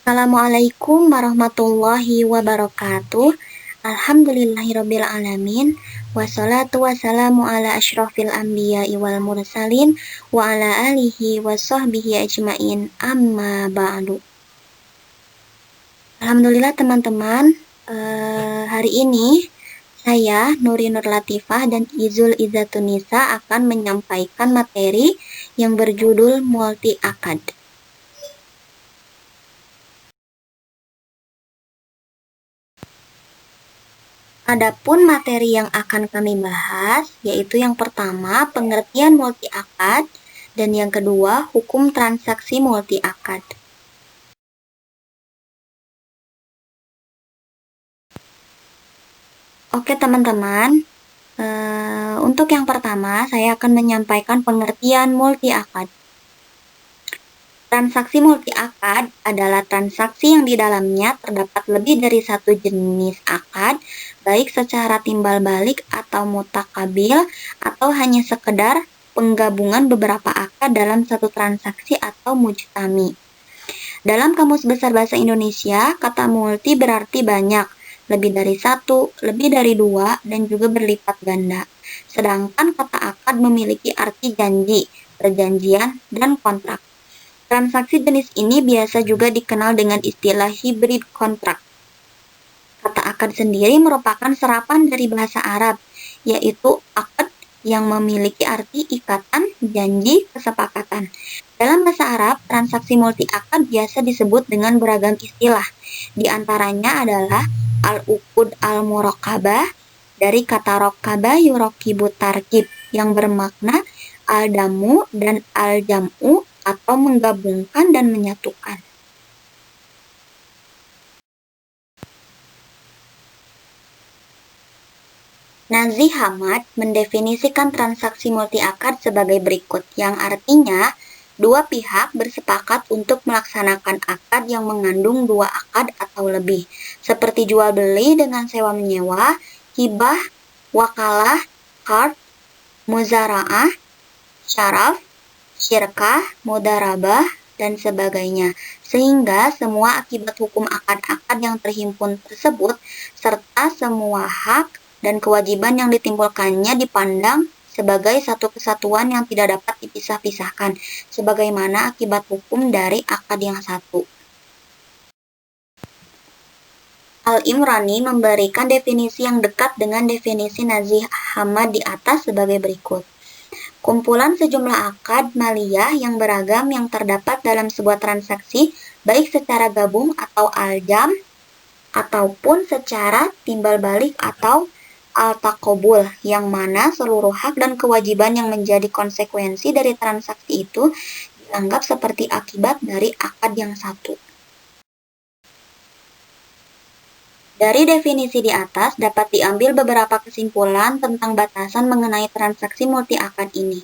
Assalamualaikum warahmatullahi wabarakatuh. Alhamdulillahirabbil alamin. Wassalatu wassalamu ala asyrofil anbiya'i wal mursalin wa ala alihi wa sahbihi ajmain. Amma ba'du. Alhamdulillah teman-teman, hari ini saya Nuri Nur Latifah dan Izul Izzatunisa akan menyampaikan materi yang berjudul multi akad. Adapun materi yang akan kami bahas yaitu yang pertama pengertian multi akad dan yang kedua hukum transaksi multi akad. Oke teman-teman, untuk yang pertama saya akan menyampaikan pengertian multi akad. Transaksi multi akad adalah transaksi yang di dalamnya terdapat lebih dari satu jenis akad, baik secara timbal balik atau mutakabil, atau hanya sekedar penggabungan beberapa akad dalam satu transaksi atau mujtami. Dalam Kamus Besar Bahasa Indonesia, kata multi berarti banyak, lebih dari satu, lebih dari dua, dan juga berlipat ganda. Sedangkan kata akad memiliki arti janji, perjanjian, dan kontrak. Transaksi jenis ini biasa juga dikenal dengan istilah hybrid kontrak. Kata akad sendiri merupakan serapan dari bahasa Arab, yaitu akad yang memiliki arti ikatan, janji, kesepakatan. Dalam bahasa Arab, transaksi multi akad biasa disebut dengan beragam istilah. Di antaranya adalah al-uqud al-muraqqabah dari kata rokkabah yurokibu tarkib yang bermakna al-damu dan al-jam'u atau menggabungkan dan menyatukan. Nazih Hamad mendefinisikan transaksi multi akad sebagai berikut, yang artinya dua pihak bersepakat untuk melaksanakan akad yang mengandung dua akad atau lebih, seperti jual beli dengan sewa menyewa, hibah, wakalah, qard, muzara'ah, syaraf, syirkah, mudarabah, dan sebagainya, sehingga semua akibat hukum akad-akad yang terhimpun tersebut serta semua hak dan kewajiban yang ditimbulkannya dipandang sebagai satu kesatuan yang tidak dapat dipisah-pisahkan, sebagaimana akibat hukum dari akad yang satu. Al-Imrani memberikan definisi yang dekat dengan definisi Nazih Hamad di atas sebagai berikut. Kumpulan sejumlah akad maliyah yang beragam yang terdapat dalam sebuah transaksi, baik secara gabung atau aljam, ataupun secara timbal balik atau al-taqobul, yang mana seluruh hak dan kewajiban yang menjadi konsekuensi dari transaksi itu dianggap seperti akibat dari akad yang satu. Dari definisi di atas dapat diambil beberapa kesimpulan tentang batasan mengenai transaksi multi akad ini,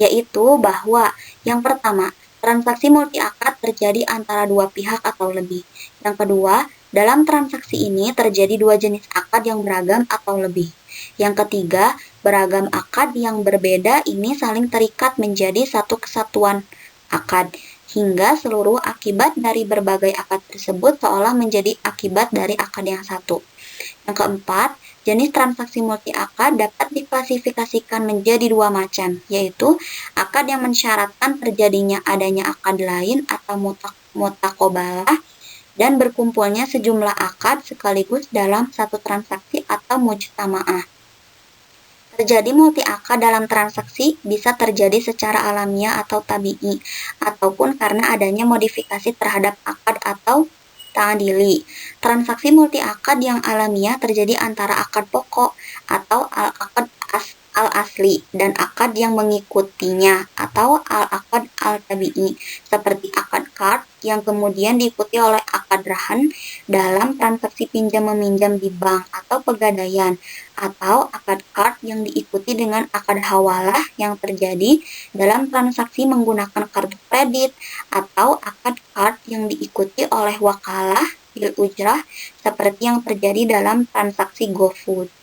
yaitu bahwa yang pertama, transaksi multi akad terjadi antara dua pihak atau lebih. Yang kedua, dalam transaksi ini terjadi dua jenis akad yang beragam atau lebih. Yang ketiga, beragam akad yang berbeda ini saling terikat menjadi satu kesatuan akad, hingga seluruh akibat dari berbagai akad tersebut seolah menjadi akibat dari akad yang satu. Yang keempat, jenis transaksi multi akad dapat diklasifikasikan menjadi dua macam, yaitu akad yang mensyaratkan terjadinya adanya akad lain atau mutakobalah dan berkumpulnya sejumlah akad sekaligus dalam satu transaksi atau mujtama'ah. Terjadi multi akad dalam transaksi bisa terjadi secara alamiah atau tabi'i, ataupun karena adanya modifikasi terhadap akad atau ta'dili. Transaksi multi akad yang alamiah terjadi antara akad pokok atau al-akad al-asli dan akad yang mengikutinya atau al-akad al-tabi'i, seperti akad qard yang kemudian diikuti oleh akad rahan dalam transaksi pinjam-meminjam di bank atau pegadaian, atau akad qard yang diikuti dengan akad hawalah yang terjadi dalam transaksi menggunakan kartu kredit, atau akad qard yang diikuti oleh wakalah bil ujrah seperti yang terjadi dalam transaksi GoFood.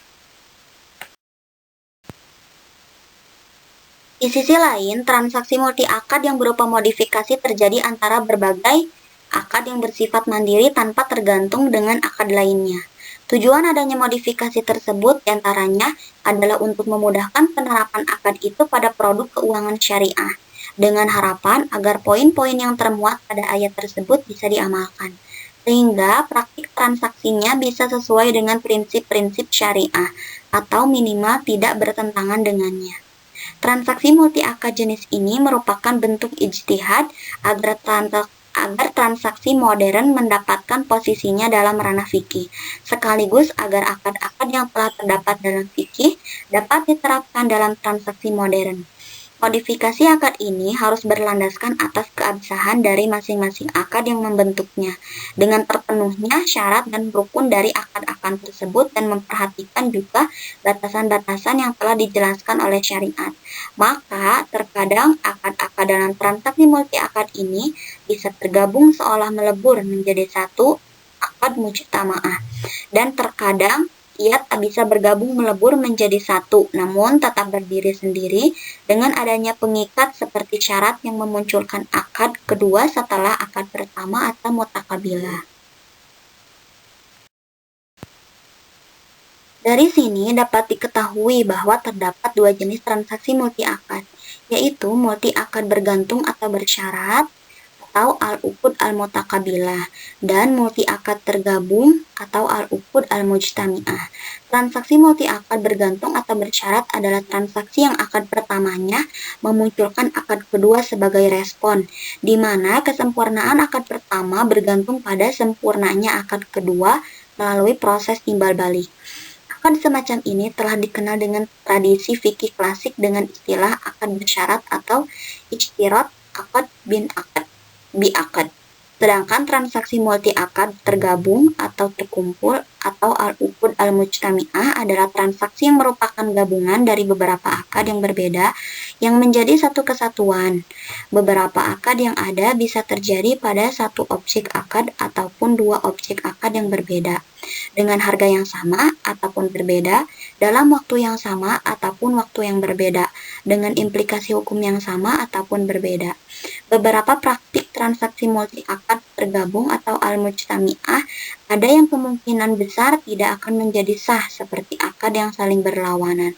Di sisi lain, transaksi multi akad yang berupa modifikasi terjadi antara berbagai akad yang bersifat mandiri tanpa tergantung dengan akad lainnya. Tujuan adanya modifikasi tersebut diantaranya adalah untuk memudahkan penerapan akad itu pada produk keuangan syariah, dengan harapan agar poin-poin yang termuat pada ayat tersebut bisa diamalkan, sehingga praktik transaksinya bisa sesuai dengan prinsip-prinsip syariah, atau minimal tidak bertentangan dengannya. Transaksi multi-akad jenis ini merupakan bentuk ijtihad agar transaksi modern mendapatkan posisinya dalam ranah fikih, sekaligus agar akad-akad yang telah terdapat dalam fikih dapat diterapkan dalam transaksi modern. Modifikasi akad ini harus berlandaskan atas keabsahan dari masing-masing akad yang membentuknya, dengan terpenuhnya syarat dan rukun dari akad-akad tersebut dan memperhatikan juga batasan-batasan yang telah dijelaskan oleh syariat. Maka, terkadang akad-akad dalam transaksi multi-akad ini bisa tergabung seolah melebur menjadi satu akad mujtama'ah, dan terkadang ia tak bisa bergabung melebur menjadi satu, namun tetap berdiri sendiri dengan adanya pengikat seperti syarat yang memunculkan akad kedua setelah akad pertama atau mutakabilah. Dari sini dapat diketahui bahwa terdapat dua jenis transaksi multi-akad, yaitu multi-akad bergantung atau bersyarat atau al-uqud al-mutaqabilah dan multi-akad tergabung atau al-uqud al-mujtami'ah. Transaksi multi-akad bergantung atau bersyarat adalah transaksi yang akad pertamanya memunculkan akad kedua sebagai respon, di mana kesempurnaan akad pertama bergantung pada sempurnanya akad kedua melalui proses timbal balik. Akad semacam ini telah dikenal dengan tradisi fikih klasik dengan istilah akad bersyarat atau ijtirat akad bin akad. Biakad. Sedangkan transaksi multi-akad tergabung atau terkumpul atau al-uqud al-mujtami'ah adalah transaksi yang merupakan gabungan dari beberapa akad yang berbeda yang menjadi satu kesatuan. Beberapa akad yang ada bisa terjadi pada satu objek akad ataupun dua objek akad yang berbeda, dengan harga yang sama ataupun berbeda, dalam waktu yang sama ataupun waktu yang berbeda, dengan implikasi hukum yang sama ataupun berbeda. Beberapa praktik transaksi multi-akad tergabung atau al-mujtami'ah ada yang kemungkinan besar tidak akan menjadi sah seperti akad yang saling berlawanan.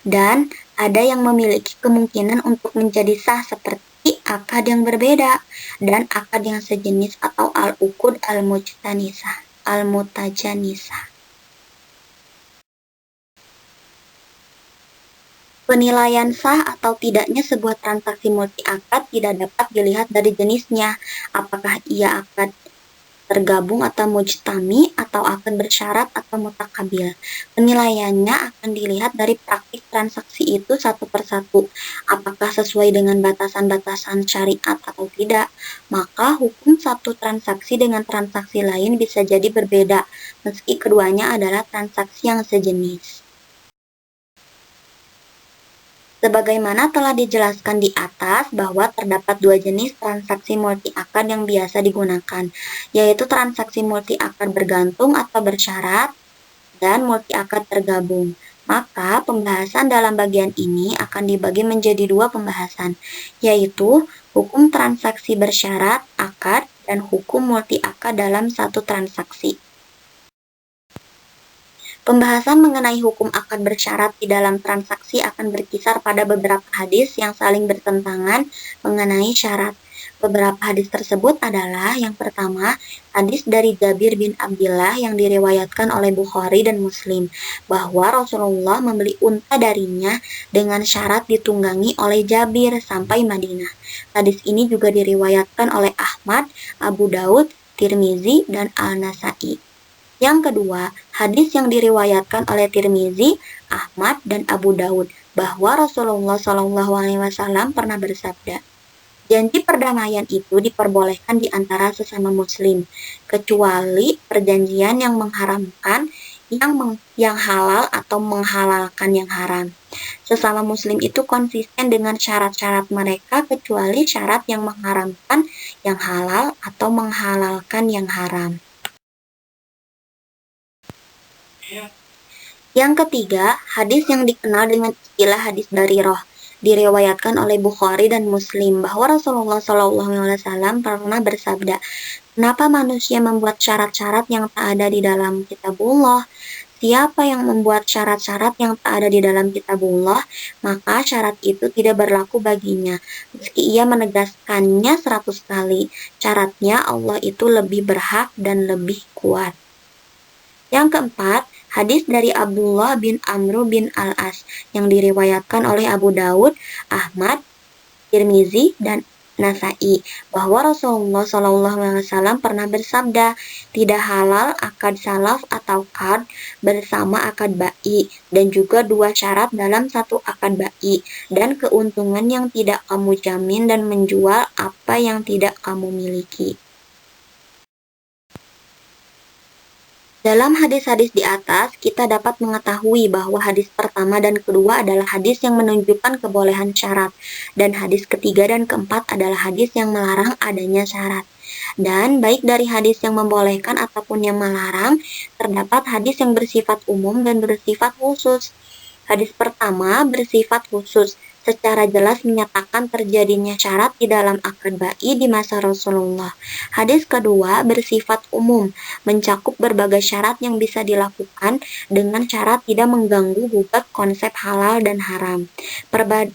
Dan ada yang memiliki kemungkinan untuk menjadi sah seperti akad yang berbeda dan akad yang sejenis atau al-uqud al-mutajanisah. Penilaian sah atau tidaknya sebuah transaksi multi-akad tidak dapat dilihat dari jenisnya, apakah ia akad tergabung atau mujtami, atau akad bersyarat atau mutakabil. Penilaiannya akan dilihat dari praktik transaksi itu satu persatu, apakah sesuai dengan batasan-batasan syariat atau tidak. Maka hukum satu transaksi dengan transaksi lain bisa jadi berbeda, meski keduanya adalah transaksi yang sejenis. Sebagaimana telah dijelaskan di atas bahwa terdapat dua jenis transaksi multi-akad yang biasa digunakan, yaitu transaksi multi-akad bergantung atau bersyarat dan multi-akad tergabung. Maka pembahasan dalam bagian ini akan dibagi menjadi dua pembahasan, yaitu hukum transaksi bersyarat akad dan hukum multi-akad dalam satu transaksi. Pembahasan mengenai hukum akad bersyarat di dalam transaksi akan berkisar pada beberapa hadis yang saling bertentangan mengenai syarat. Beberapa hadis tersebut adalah yang pertama, hadis dari Jabir bin Abdillah yang diriwayatkan oleh Bukhari dan Muslim, bahwa Rasulullah membeli unta darinya dengan syarat ditunggangi oleh Jabir sampai Madinah. Hadis ini juga diriwayatkan oleh Ahmad, Abu Daud, Tirmizi, dan Al-Nasai. Yang kedua, hadis yang diriwayatkan oleh Tirmizi, Ahmad, dan Abu Daud bahwa Rasulullah SAW pernah bersabda, janji perdamaian itu diperbolehkan di antara sesama muslim, kecuali perjanjian yang mengharamkan yang halal atau menghalalkan yang haram. Sesama muslim itu konsisten dengan syarat-syarat mereka kecuali syarat yang mengharamkan yang halal atau menghalalkan yang haram. Yang ketiga, hadis yang dikenal dengan istilah hadis darirah, Diriwayatkan oleh Bukhari dan Muslim bahwa Rasulullah SAW pernah bersabda, "Kenapa manusia membuat syarat-syarat yang tak ada di dalam kitabullah? Siapa yang membuat syarat-syarat yang tak ada di dalam kitabullah, maka syarat itu tidak berlaku baginya, meski ia menegaskannya 100 kali. Syaratnya Allah itu lebih berhak dan lebih kuat." Yang keempat, hadis dari Abdullah bin Amr bin Al-As yang diriwayatkan oleh Abu Daud, Ahmad, Tirmizi, dan Nasai bahwa Rasulullah SAW pernah bersabda, tidak halal akad salaf atau qard bersama akad ba'i dan juga dua syarat dalam satu akad ba'i dan keuntungan yang tidak kamu jamin dan menjual apa yang tidak kamu miliki. Dalam hadis-hadis di atas, kita dapat mengetahui bahwa hadis pertama dan kedua adalah hadis yang menunjukkan kebolehan syarat, dan hadis ketiga dan keempat adalah hadis yang melarang adanya syarat. Dan baik dari hadis yang membolehkan ataupun yang melarang, terdapat hadis yang bersifat umum dan bersifat khusus. Hadis pertama bersifat khusus, secara jelas menyatakan terjadinya syarat di dalam akad ba'i di masa Rasulullah. Hadis kedua bersifat umum, mencakup berbagai syarat yang bisa dilakukan dengan syarat tidak mengganggu gugat konsep halal dan haram.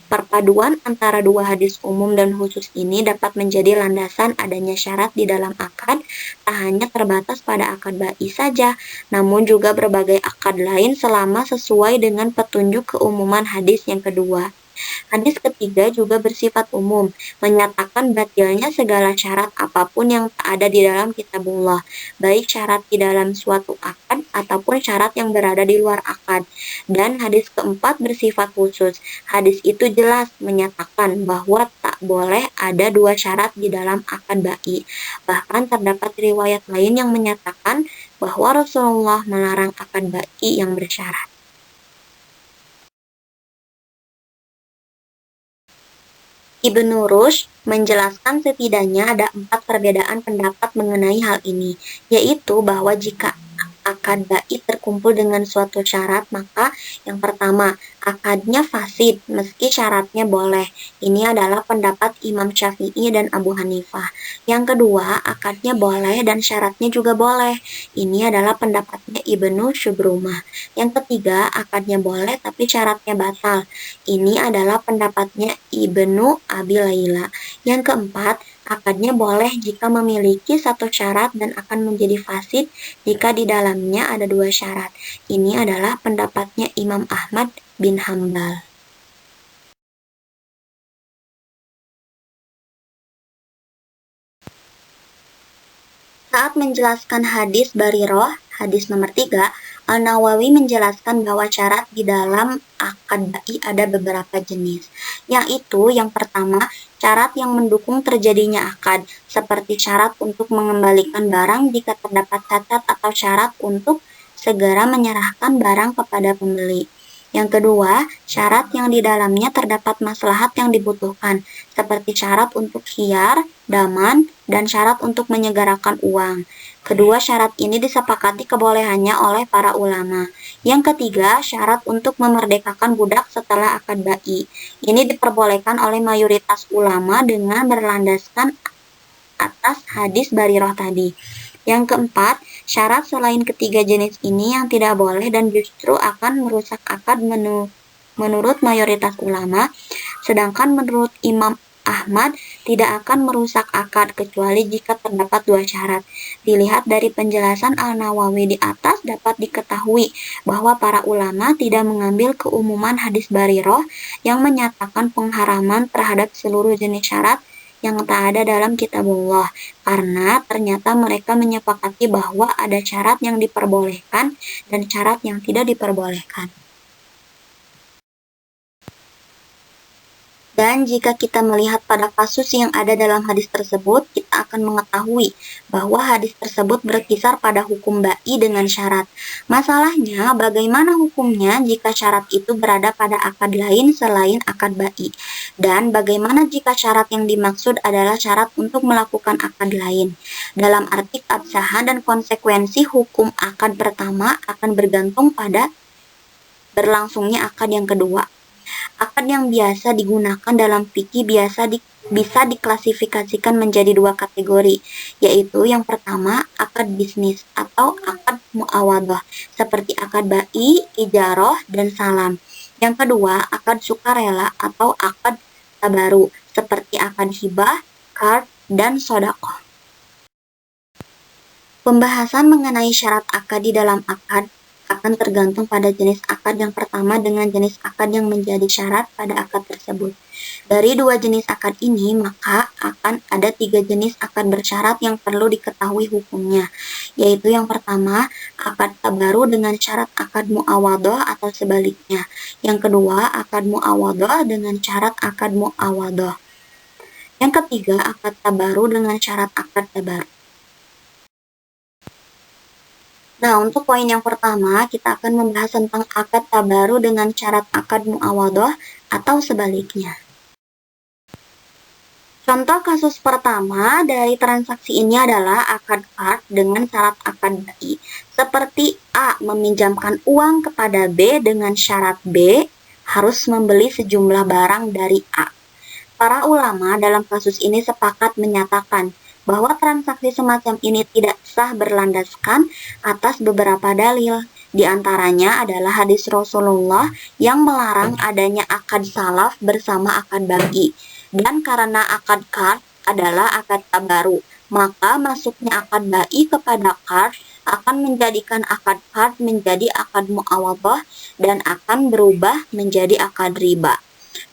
Perpaduan antara dua hadis umum dan khusus ini dapat menjadi landasan adanya syarat di dalam akad, tak hanya terbatas pada akad ba'i saja, namun juga berbagai akad lain selama sesuai dengan petunjuk keumuman hadis yang kedua. Hadis ketiga juga bersifat umum, menyatakan batilnya segala syarat apapun yang tak ada di dalam kitabullah, baik syarat di dalam suatu akad ataupun syarat yang berada di luar akad. Dan hadis keempat bersifat khusus. Hadis itu jelas menyatakan bahwa tak boleh ada dua syarat di dalam akad ba'i. Bahkan terdapat riwayat lain yang menyatakan bahwa Rasulullah melarang akad ba'i yang bersyarat. Ibnu Rushd menjelaskan setidaknya ada 4 perbedaan pendapat mengenai hal ini, yaitu bahwa jika akad ba'i terkumpul dengan suatu syarat, maka yang pertama, akadnya fasid meski syaratnya boleh. Ini adalah pendapat Imam Syafi'i dan Abu Hanifah. Yang kedua, akadnya boleh dan syaratnya juga boleh. Ini adalah pendapatnya Ibnu Syubrumah. Yang ketiga, akadnya boleh tapi syaratnya batal. Ini adalah pendapatnya Ibnu Abi Laila. Yang keempat, akadnya boleh jika memiliki satu syarat dan akan menjadi fasid jika di dalamnya ada dua syarat. Ini adalah pendapatnya Imam Ahmad bin Hambal. Saat menjelaskan hadis Bariroh, hadis nomor 3, Al-Nawawi menjelaskan bahwa syarat di dalam akad ba'i ada beberapa jenis, yaitu yang pertama, syarat yang mendukung terjadinya akad, seperti syarat untuk mengembalikan barang jika terdapat cacat atau syarat untuk segera menyerahkan barang kepada pembeli. Yang kedua, syarat yang di dalamnya terdapat maslahat yang dibutuhkan, seperti syarat untuk khiyar, daman, dan syarat untuk menyegerakan uang. Kedua syarat ini disepakati kebolehannya oleh para ulama. Yang ketiga, syarat untuk memerdekakan budak setelah akad ba'i. Ini diperbolehkan oleh mayoritas ulama dengan berlandaskan atas hadis Bariroh tadi. Yang keempat, syarat selain ketiga jenis ini yang tidak boleh dan justru akan merusak akad menurut mayoritas ulama, sedangkan menurut Imam Ahmad tidak akan merusak akad kecuali jika terdapat dua syarat. Dilihat dari penjelasan Al-Nawawi di atas dapat diketahui bahwa para ulama tidak mengambil keumuman hadis Bariroh yang menyatakan pengharaman terhadap seluruh jenis syarat yang tak ada dalam kitabullah, karena ternyata mereka menyepakati bahwa ada syarat yang diperbolehkan dan syarat yang tidak diperbolehkan. Dan jika kita melihat pada kasus yang ada dalam hadis tersebut, kita akan mengetahui bahwa hadis tersebut berkisar pada hukum ba'i dengan syarat. Masalahnya, bagaimana hukumnya jika syarat itu berada pada akad lain selain akad ba'i? Dan bagaimana jika syarat yang dimaksud adalah syarat untuk melakukan akad lain? Dalam arti absahan dan konsekuensi hukum akad pertama akan bergantung pada berlangsungnya akad yang kedua. Akad yang biasa digunakan dalam fikih bisa diklasifikasikan menjadi dua kategori, yaitu yang pertama akad bisnis atau akad muawadhah, seperti akad bai, ijarah, dan salam. Yang kedua, akad sukarela atau akad tabaru, seperti akad hibah, qard, dan sodaqah. Pembahasan mengenai syarat akad di dalam akad akan tergantung pada jenis akad yang pertama dengan jenis akad yang menjadi syarat pada akad tersebut. Dari dua jenis akad ini, maka akan ada tiga jenis akad bersyarat yang perlu diketahui hukumnya, yaitu yang pertama, akad tabaru dengan syarat akad muawadhah atau sebaliknya. Yang kedua, akad muawadhah dengan syarat akad muawadhah. Yang ketiga, akad tabaru dengan syarat akad tabaru. Nah, untuk poin yang pertama, kita akan membahas tentang akad tabaru dengan syarat akad muawadhah atau sebaliknya. Contoh kasus pertama dari transaksi ini adalah akad qard dengan syarat akad bai. Seperti A meminjamkan uang kepada B dengan syarat B harus membeli sejumlah barang dari A. Para ulama dalam kasus ini sepakat menyatakan bahwa transaksi semacam ini tidak sah berlandaskan atas beberapa dalil. Di antaranya adalah hadis Rasulullah yang melarang adanya akad salaf bersama akad bai. Dan karena akad qard adalah akad tabaru, maka masuknya akad bai kepada qard akan menjadikan akad qard menjadi akad muawadhah dan akan berubah menjadi akad riba.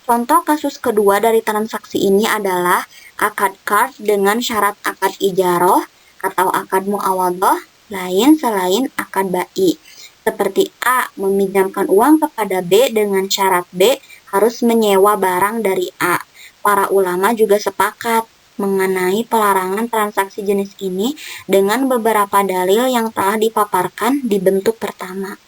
Contoh kasus kedua dari transaksi ini adalah akad qard dengan syarat akad ijarah atau akad muawadhah lain selain akad bai. Seperti A meminjamkan uang kepada B dengan syarat B harus menyewa barang dari A. Para ulama juga sepakat mengenai pelarangan transaksi jenis ini dengan beberapa dalil yang telah dipaparkan di bentuk pertama.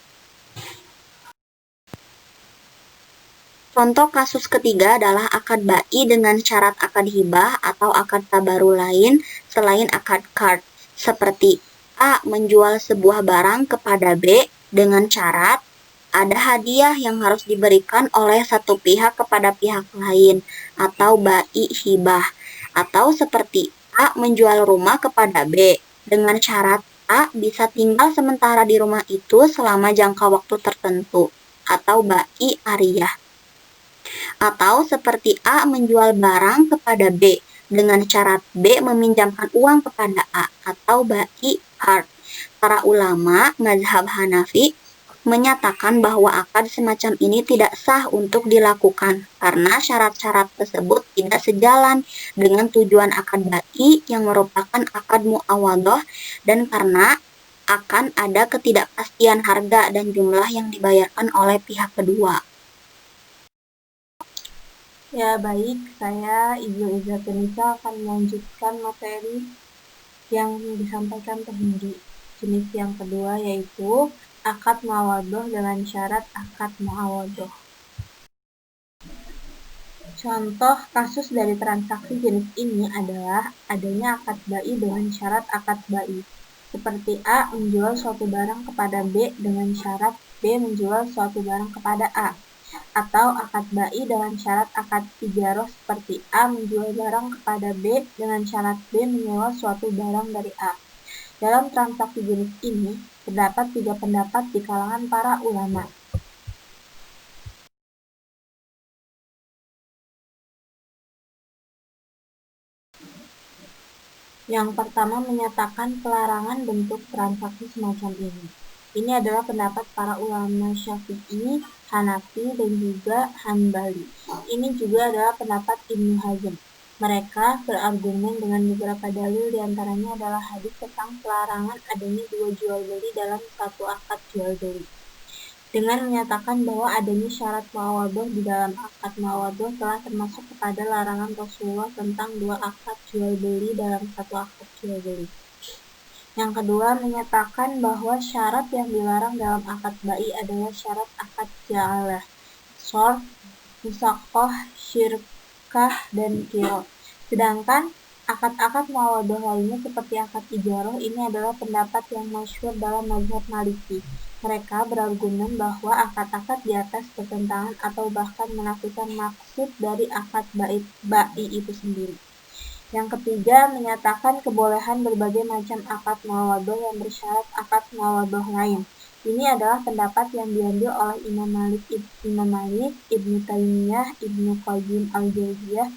Contoh kasus ketiga adalah akad bai dengan syarat akad hibah atau akad tabaru lain selain akad qard. Seperti A menjual sebuah barang kepada B dengan syarat ada hadiah yang harus diberikan oleh satu pihak kepada pihak lain atau bai hibah. Atau seperti A menjual rumah kepada B dengan syarat A bisa tinggal sementara di rumah itu selama jangka waktu tertentu atau bai ariyah. Atau seperti A menjual barang kepada B dengan syarat B meminjamkan uang kepada A atau bai qard. Para ulama mazhab Hanafi menyatakan bahwa akad semacam ini tidak sah untuk dilakukan karena syarat-syarat tersebut tidak sejalan dengan tujuan akad bai yang merupakan akad muawadhah dan karena akan ada ketidakpastian harga dan jumlah yang dibayarkan oleh pihak kedua. Ya baik, saya Ibu Izatunisa akan melanjutkan materi yang disampaikan tadi. Jenis yang kedua yaitu akad muawadhah dengan syarat akad muawadhah. Contoh kasus dari transaksi jenis ini adalah adanya akad bai dengan syarat akad bai. Seperti A menjual suatu barang kepada B dengan syarat B menjual suatu barang kepada A. Atau akad bai dengan syarat akad ijarah seperti A menjual barang kepada B dengan syarat B menyewa suatu barang dari A. Dalam transaksi jenis ini, terdapat tiga pendapat di kalangan para ulama. Yang pertama menyatakan pelarangan bentuk transaksi semacam ini. Ini adalah pendapat para ulama Syafi'i, Hanafi, dan juga Hanbali. Ini juga adalah pendapat Ibnu Hazm. Mereka berargumen dengan beberapa dalil, diantaranya adalah hadis tentang pelarangan adanya dua jual beli dalam satu akad jual beli. Dengan menyatakan bahwa adanya syarat muawadhah di dalam akad muawadhah telah termasuk kepada larangan Rasulullah tentang dua akad jual beli dalam satu akad jual beli. Yang kedua, menyatakan bahwa syarat yang dilarang dalam akad bai adalah syarat akad ja'alah, short, musaqah, syirkah, dan qirah. Sedangkan akad-akad muawadhah lainnya seperti akad ijarah ini adalah pendapat yang masyhur dalam mazhab Maliki. Mereka berargumen bahwa akad-akad di atas bertentangan atau bahkan menafikan maksud dari akad ba'i itu sendiri. Yang ketiga, menyatakan kebolehan berbagai macam akad muawadhah yang bersyarat akad muawadhah lain. Ini adalah pendapat yang diambil oleh Imam Malik, Ibnu Taimiyah, Ibnu Qayyim al-Jauziyah.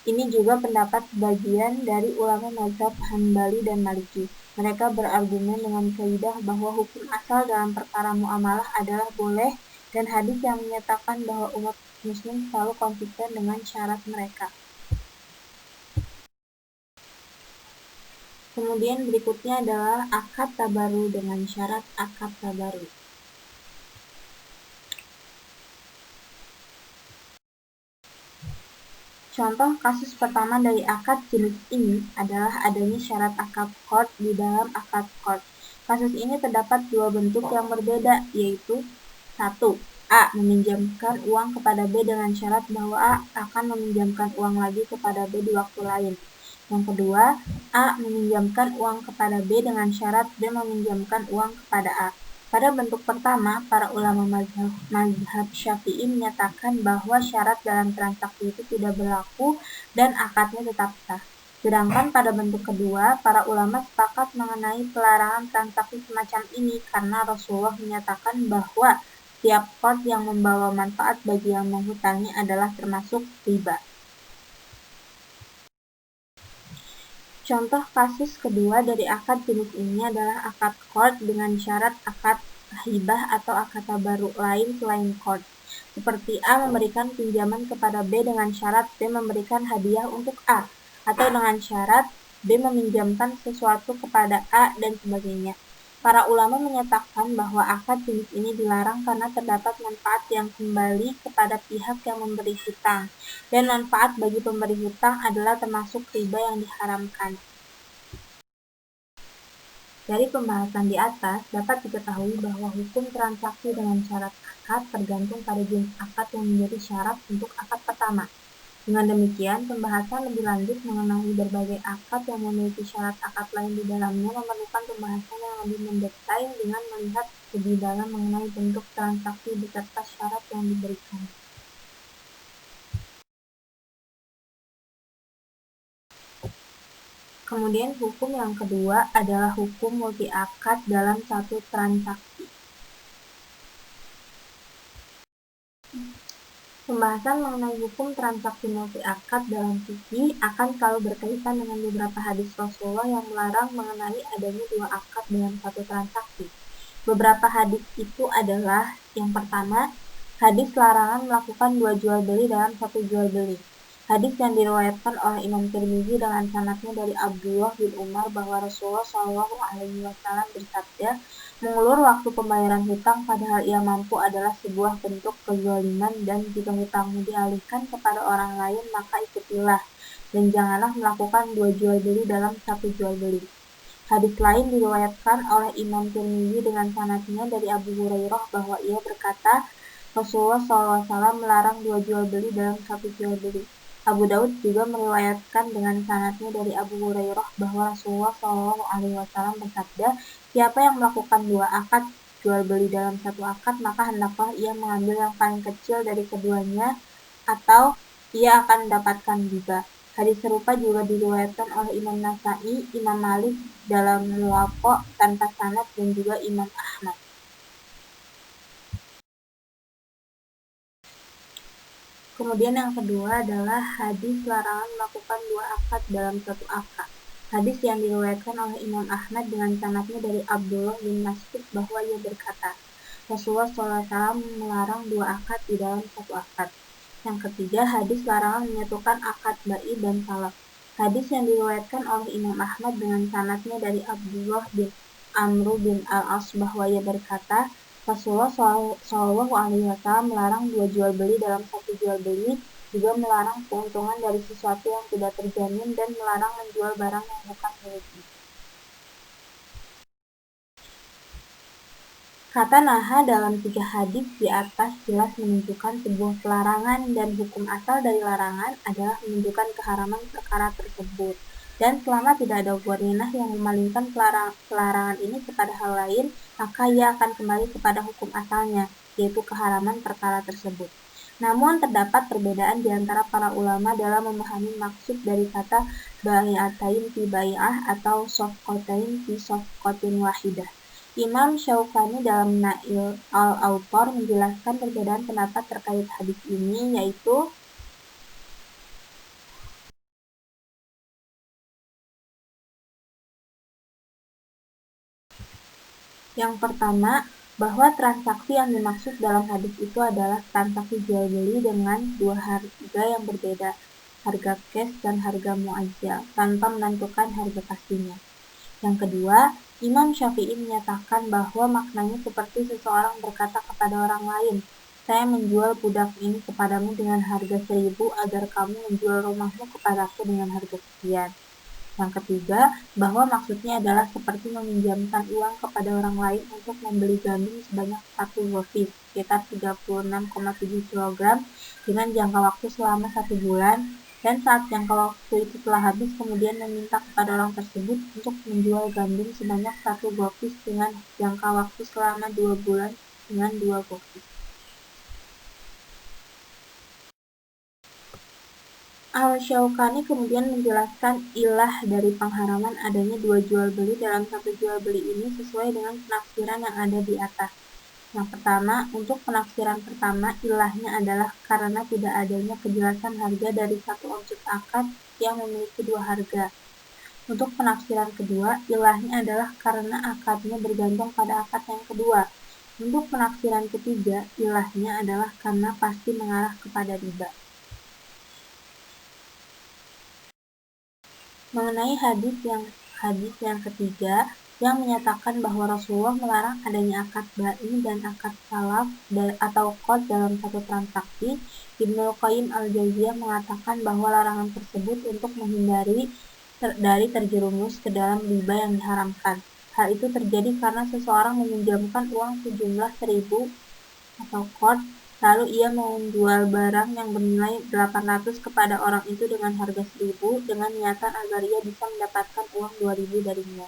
Ini juga pendapat sebagian dari ulama mazhab Hanbali dan Maliki. Mereka berargumen dengan kaidah bahwa hukum asal dalam perkara muamalah adalah boleh, dan hadis yang menyatakan bahwa umat muslim selalu konsisten dengan syarat mereka. Kemudian berikutnya adalah akad tabaru dengan syarat akad tabaru. Contoh kasus pertama dari akad jenis ini adalah adanya syarat akad qard di dalam akad qard. Kasus ini terdapat dua bentuk yang berbeda, yaitu 1. A. Meminjamkan uang kepada B dengan syarat bahwa A akan meminjamkan uang lagi kepada B di waktu lain. Yang kedua, A meminjamkan uang kepada B dengan syarat B meminjamkan uang kepada A. Pada bentuk pertama, para ulama mazhab Syafi'i menyatakan bahwa syarat dalam transaksi itu tidak berlaku dan akadnya tetap sah. Sedangkan pada bentuk kedua, para ulama sepakat mengenai pelarangan transaksi semacam ini karena Rasulullah menyatakan bahwa tiap qard yang membawa manfaat bagi yang menghutangi adalah termasuk riba. Contoh kasus kedua dari akad jenis ini adalah akad qard dengan syarat akad hibah atau akad tabaru lain selain qard. Seperti A memberikan pinjaman kepada B dengan syarat B memberikan hadiah untuk A, atau dengan syarat B meminjamkan sesuatu kepada A dan sebagainya. Para ulama menyatakan bahwa akad jenis ini dilarang karena terdapat manfaat yang kembali kepada pihak yang memberi hutang, dan manfaat bagi pemberi hutang adalah termasuk riba yang diharamkan. Dari pembahasan di atas, dapat diketahui bahwa hukum transaksi dengan syarat akad tergantung pada jenis akad yang menjadi syarat untuk akad pertama. Dengan demikian, pembahasan lebih lanjut mengenai berbagai akad yang memiliki syarat akad lain di dalamnya memerlukan pembahasan yang lebih mendetail dengan melihat lebih dalam mengenai bentuk transaksi beserta syarat yang diberikan. Kemudian hukum yang kedua adalah hukum multi akad dalam satu transaksi. Pembahasan mengenai hukum transaksi multi akad dalam fikih akan selalu berkaitan dengan beberapa hadis Rasulullah yang melarang mengenai adanya dua akad dalam satu transaksi. Beberapa hadis itu adalah: yang pertama, hadis larangan melakukan dua jual beli dalam satu jual beli. Hadis yang diriwayatkan oleh Imam Tirmizi dengan sanadnya dari Abdullah bin Umar bahwa Rasulullah SAW bersabda, mengulur waktu pembayaran hutang padahal ia mampu adalah sebuah bentuk kezaliman, dan jika hutangmu dialihkan kepada orang lain maka ikutilah, dan janganlah melakukan dua jual beli dalam satu jual beli. Hadis lain diriwayatkan oleh Imam Tirmizi dengan sanadnya dari Abu Hurairah bahwa ia berkata, Rasulullah SAW melarang dua jual beli dalam satu jual beli. Abu Daud juga meriwayatkan dengan sanadnya dari Abu Hurairah bahwa Rasulullah SAW bersabda, siapa yang melakukan dua akad jual beli dalam satu akad, maka hendaklah ia mengambil yang paling kecil dari keduanya, atau ia akan mendapatkan riba. Hadis serupa juga diriwayatkan oleh Imam Nasa'i, Imam Malik dalam Muwatta tanpa sanad, dan juga Imam Ahmad. Kemudian yang kedua adalah hadis larangan melakukan dua akad dalam satu akad. Hadis yang diriwayatkan oleh Imam Ahmad dengan sanadnya dari Abdullah bin Mas'ud bahwa ia berkata, Rasulullah SAW melarang dua akad di dalam satu akad. Yang ketiga, hadis larangan menyatukan akad ba'i dan salaf. Hadis yang diriwayatkan oleh Imam Ahmad dengan sanadnya dari Abdullah bin Amr bin al-As bahwa ia berkata, Rasulullah SAW melarang dua jual beli dalam satu jual beli, juga melarang keuntungan dari sesuatu yang tidak terjamin, dan melarang menjual barang yang bukan miliknya. Kata naha dalam 3 hadis di atas jelas menunjukkan sebuah pelarangan, dan hukum asal dari larangan adalah menunjukkan keharaman perkara tersebut. Dan selama tidak ada qarinah yang memalingkan pelarangan ini kepada hal lain, maka ia akan kembali kepada hukum asalnya, yaitu keharaman perkara tersebut. Namun terdapat perbedaan di antara para ulama dalam memahami maksud dari kata bai'atain fi bai'ah atau safqatain fi safqatin wahidah. Imam Syaukani dalam Nail al-Autor menjelaskan perbedaan pendapat terkait hadis ini, yaitu yang pertama, bahwa transaksi yang dimaksud dalam hadis itu adalah transaksi jual beli dengan dua harga yang berbeda, harga cash dan harga muajjal, tanpa menentukan harga pastinya. Yang kedua, Imam Syafi'i menyatakan bahwa maknanya seperti seseorang berkata kepada orang lain, saya menjual budak ini kepadamu dengan harga 1.000 agar kamu menjual rumahmu kepadaku dengan harga sekian. Yang ketiga, bahwa maksudnya adalah seperti meminjamkan uang kepada orang lain untuk membeli gandum sebanyak 1 gofis, sekitar 36,7 kg, dengan jangka waktu selama 1 bulan, dan saat jangka waktu itu telah habis kemudian meminta kepada orang tersebut untuk menjual gandum sebanyak 1 gofis dengan jangka waktu selama 2 bulan dengan 2 gofis. Al-Syaukani kemudian menjelaskan ilah dari pengharaman adanya dua jual beli dalam satu jual beli ini sesuai dengan penafsiran yang ada di atas. Yang pertama, untuk penafsiran pertama, ilahnya adalah karena tidak adanya kejelasan harga dari satu objek akad yang memiliki dua harga. Untuk penafsiran kedua, ilahnya adalah karena akadnya bergantung pada akad yang kedua. Untuk penafsiran ketiga, ilahnya adalah karena pasti mengarah kepada riba. Mengenai hadis yang ketiga yang menyatakan bahwa Rasulullah melarang adanya akad bai dan akad salaf atau qad dalam satu transaksi, Ibnu Qayyim al-Jauziyah mengatakan bahwa larangan tersebut untuk menghindari dari terjerumus ke dalam riba yang diharamkan. Hal itu terjadi karena seseorang meminjamkan uang sejumlah 1.000 atau qad, lalu ia menjual barang yang bernilai 800 kepada orang itu dengan harga 1.000 dengan niatan agar ia bisa mendapatkan uang 2.000 darinya.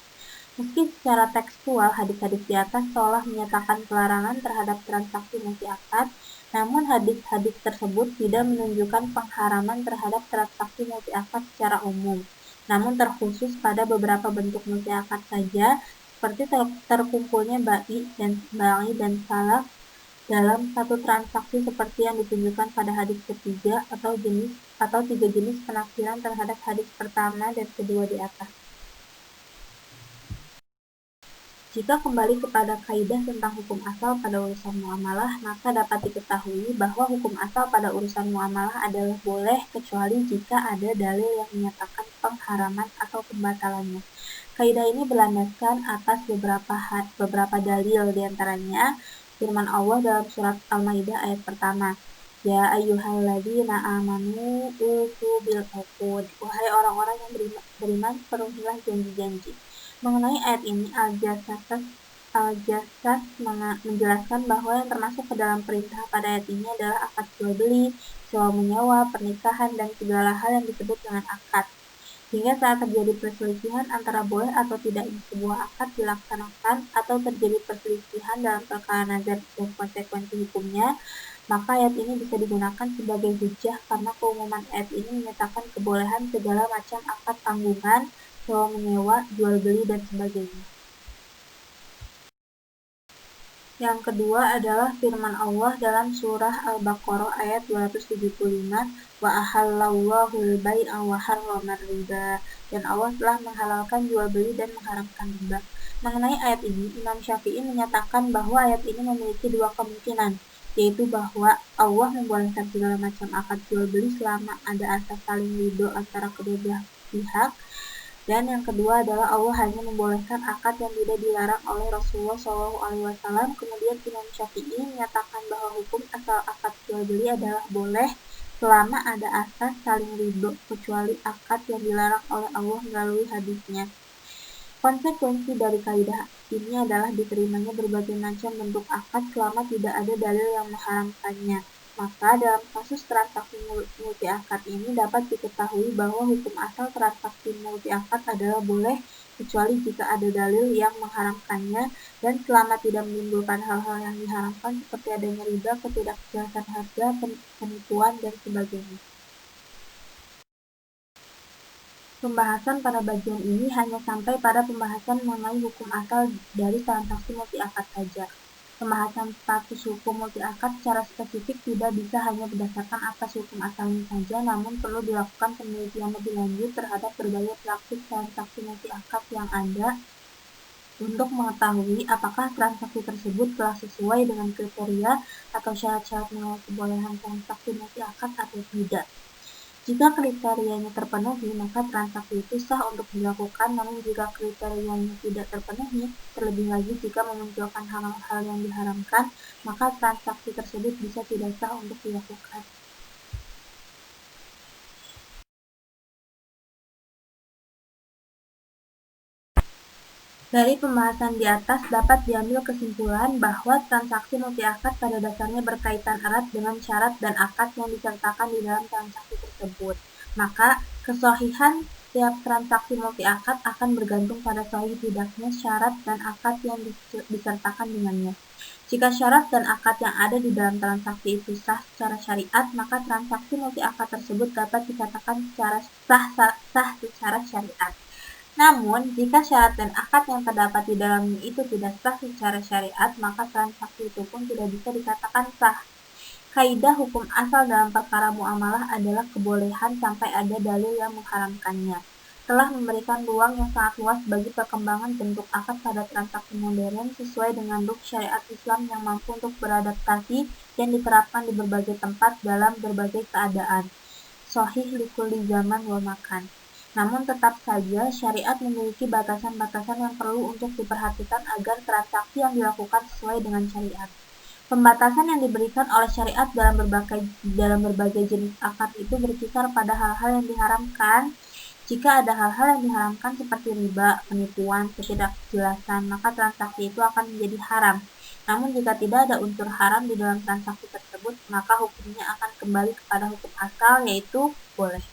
Meski secara tekstual hadis-hadis di atas seolah menyatakan pelarangan terhadap transaksi multi akad, namun hadis-hadis tersebut tidak menunjukkan pengharaman terhadap transaksi multi akad secara umum, namun terkhusus pada beberapa bentuk multi akad saja, seperti terkumpulnya bai dan salaf dalam satu transaksi seperti yang ditunjukkan pada hadis ketiga atau tiga jenis penafsiran terhadap hadis pertama dan kedua di atas. Jika kembali kepada kaidah tentang hukum asal pada urusan muamalah, maka dapat diketahui bahwa hukum asal pada urusan muamalah adalah boleh kecuali jika ada dalil yang menyatakan pengharaman atau pembatalannya. Kaidah ini berlandaskan atas beberapa dalil, diantaranya firman Allah dalam surat Al-Maidah ayat pertama, ya ayyuhalladzina amanu ufu bil uqud, wahai orang-orang yang beriman, penuhilah janji-janji. Mengenai ayat ini, Al-Jassas menjelaskan bahwa yang termasuk ke dalam perintah pada ayat ini adalah akad jual beli, sewa menyewa, pernikahan, dan segala hal yang disebut dengan akad. Hingga saat terjadi perselisihan antara boleh atau tidaknya sebuah akad dilaksanakan atau terjadi perselisihan dalam perkara nazar dan konsekuensi hukumnya, maka ayat ini bisa digunakan sebagai hujjah karena keumuman ayat ini menyatakan kebolehan segala macam akad tanggungan, sewa menyewa, jual beli, dan sebagainya. Yang kedua adalah firman Allah dalam surah Al-Baqarah ayat 275, wa ahallallahu al-bai'a wa harrama riba, dan Allah telah menghalalkan jual beli dan mengharamkan riba. Mengenai ayat ini, Imam Syafi'i menyatakan bahwa ayat ini memiliki dua kemungkinan, yaitu bahwa Allah membolehkan segala macam akad jual beli selama ada asas saling ridho antara kedua belah pihak, dan yang kedua adalah Allah hanya membolehkan akad yang tidak dilarang oleh Rasulullah SAW. Kemudian Imam Syafi'i menyatakan bahwa hukum asal akad jual beli adalah boleh selama ada asas saling ridho, kecuali akad yang dilarang oleh Allah melalui hadisnya. Konsekuensi dari kaidah ini adalah diterimanya berbagai macam bentuk akad selama tidak ada dalil yang mengharamkannya. Maka dalam kasus transaksi multi akad ini dapat diketahui bahwa hukum asal transaksi multi akad adalah boleh kecuali jika ada dalil yang mengharamkannya dan selama tidak menimbulkan hal-hal yang diharamkan seperti adanya riba, ketidakjelasan harga, penipuan, dan sebagainya. Pembahasan pada bagian ini hanya sampai pada pembahasan mengenai hukum asal dari transaksi multi akad saja. Pembahasan status hukum multi akad secara spesifik tidak bisa hanya berdasarkan atas hukum asalnya saja, namun perlu dilakukan penelitian lebih lanjut terhadap berbagai praktik transaksi multi akad yang ada untuk mengetahui apakah transaksi tersebut telah sesuai dengan kriteria atau syarat-syarat mengenai kebolehan transaksi multi akad atau tidak. Jika kriterianya terpenuhi, maka transaksi itu sah untuk dilakukan, namun jika kriterianya tidak terpenuhi, terlebih lagi jika memunculkan hal-hal yang diharamkan, maka transaksi tersebut bisa tidak sah untuk dilakukan. Dari pembahasan di atas dapat diambil kesimpulan bahwa transaksi multi akad pada dasarnya berkaitan erat dengan syarat dan akad yang disertakan di dalam transaksi tersebut. Maka, kesahihan tiap transaksi multi akad akan bergantung pada sahih tidaknya syarat dan akad yang disertakan dengannya. Jika syarat dan akad yang ada di dalam transaksi itu sah secara syariat, maka transaksi multi akad tersebut dapat dikatakan secara sah secara syariat. Namun, jika syarat dan akad yang terdapat di dalamnya itu tidak sah secara syariat, maka transaksi itu pun tidak bisa dikatakan sah. Kaidah hukum asal dalam perkara muamalah adalah kebolehan sampai ada dalil yang mengharamkannya. Telah memberikan ruang yang sangat luas bagi perkembangan bentuk akad pada transaksi modern sesuai dengan ruh syariat Islam yang mampu untuk beradaptasi dan diterapkan di berbagai tempat dalam berbagai keadaan. Sahih likulli zaman wa makan. Namun tetap saja syariat memiliki batasan-batasan yang perlu untuk diperhatikan agar transaksi yang dilakukan sesuai dengan syariat. Pembatasan yang diberikan oleh syariat dalam berbagai jenis akad itu berkisar pada hal-hal yang diharamkan. Jika ada hal-hal yang diharamkan seperti riba, penipuan, ketidakjelasan, maka transaksi itu akan menjadi haram. Namun jika tidak ada unsur haram di dalam transaksi tersebut, maka hukumnya akan kembali kepada hukum asal, yaitu boleh.